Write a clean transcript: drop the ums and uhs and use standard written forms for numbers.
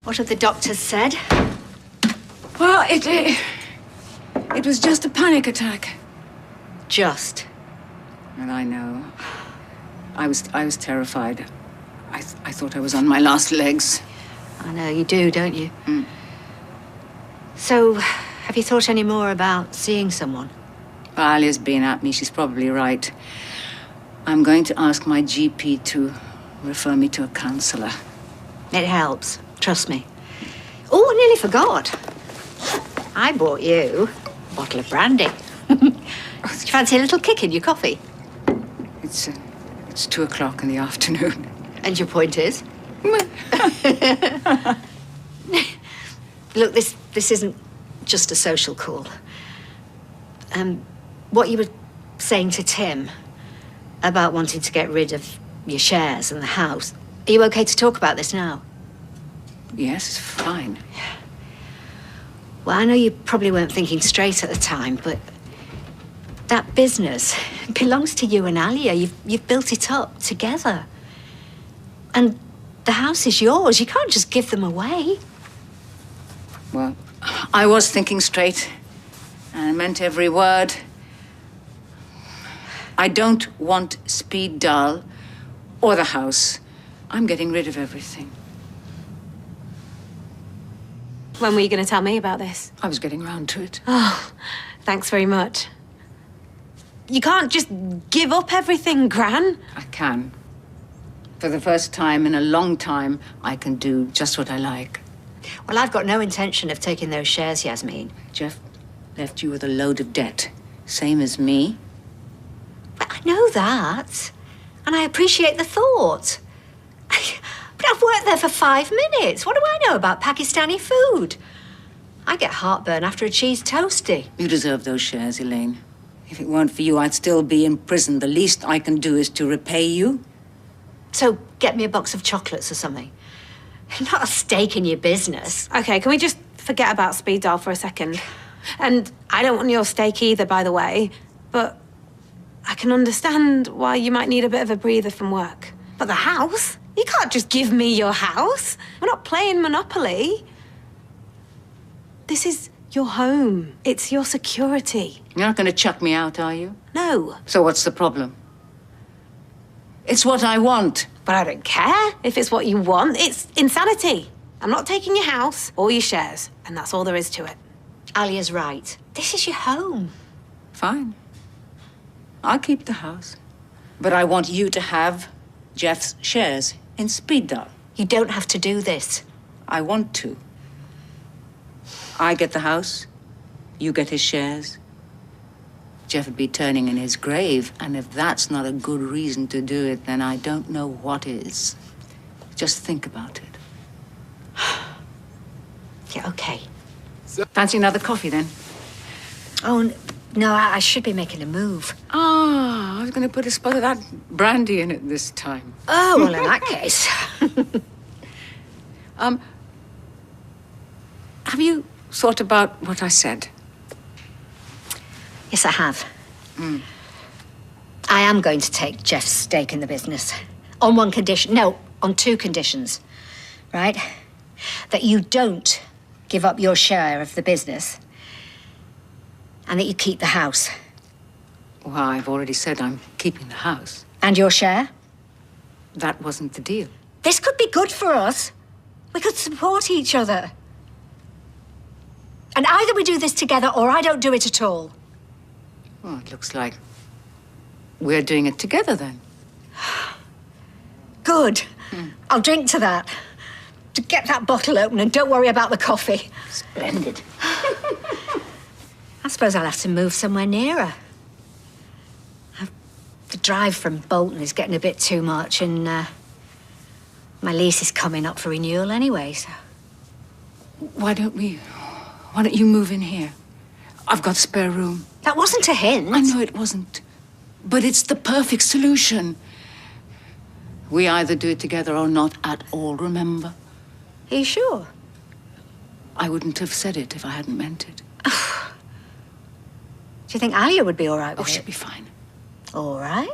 What have the doctors said? Well, it was just a panic attack. Just. And I know. I was terrified. I thought I was on my last legs. I know, you do, don't you? Mm. So, have you thought any more about seeing someone? Well, Alia's been at me. She's probably right. I'm going to ask my GP to refer me to a counsellor. It helps, trust me. Oh, I nearly forgot. I bought you a bottle of brandy. Do you fancy a little kick in your coffee? It's 2 o'clock in the afternoon. And your point is? Look, this isn't just a social call. What you were saying to Tim about wanting to get rid of your shares and the house, are you okay to talk about this now? Yes, it's fine. Well, I know you probably weren't thinking straight at the time, but that business belongs to you and Alia. You've built it up together. And the house is yours. You can't just give them away. Well, I was thinking straight, and I meant every word. I don't want Speed Daal or the house. I'm getting rid of everything. When were you going to tell me about this? I was getting round to it. Oh, thanks very much. You can't just give up everything, Gran. I can. For the first time in a long time, I can do just what I like. Well, I've got no intention of taking those shares, Yasmeen. Geoff left you with a load of debt, same as me. But I know that, and I appreciate the thought. But I've worked there for 5 minutes. What do I know about Pakistani food? I get heartburn after a cheese toastie. You deserve those shares, Elaine. If it weren't for you, I'd still be in prison. The least I can do is to repay you. So get me a box of chocolates or something. Not a stake in your business. Okay, can we just forget about Speed Daal for a second? And I don't want your stake either, by the way, but I can understand why you might need a bit of a breather from work. But the house? You can't just give me your house. We're not playing Monopoly. This is your home. It's your security. You're not going to chuck me out, are you? No. So what's the problem? It's what I want. But I don't care if it's what you want. It's insanity. I'm not taking your house or your shares, and that's all there is to it. Alia's right. This is your home. Fine. I'll keep the house. But I want you to have Geoff's shares in Speed Daal. You don't have to do this. I want to. I get the house, you get his shares. Geoff would be turning in his grave, and if that's not a good reason to do it, then I don't know what is. Just think about it. Yeah, okay. Fancy another coffee, then? Oh, no, I should be making a move. Ah, I was going to put a spot of that brandy in it this time. Oh, well, in that case. Have you thought about what I said? Yes, I have. I am going to take Geoff's stake in the business. On one condition. No, on 2 conditions. Right? That you don't give up your share of the business. And that you keep the house. Well, I've already said I'm keeping the house. And your share? That wasn't the deal. This could be good for us. We could support each other. And either we do this together or I don't do it at all. Well, it looks like we're doing it together, then. Good. I'll drink to that. To get that bottle open and don't worry about the coffee. Splendid. I suppose I'll have to move somewhere nearer. The drive from Bolton is getting a bit too much, and my lease is coming up for renewal anyway, so... Why don't you move in here? I've got spare room. That wasn't a hint. I know it wasn't, but it's the perfect solution. We either do it together or not at all, remember? Are you sure? I wouldn't have said it if I hadn't meant it. Do you think Alia would be all right with it? Oh, she'll be fine. All right.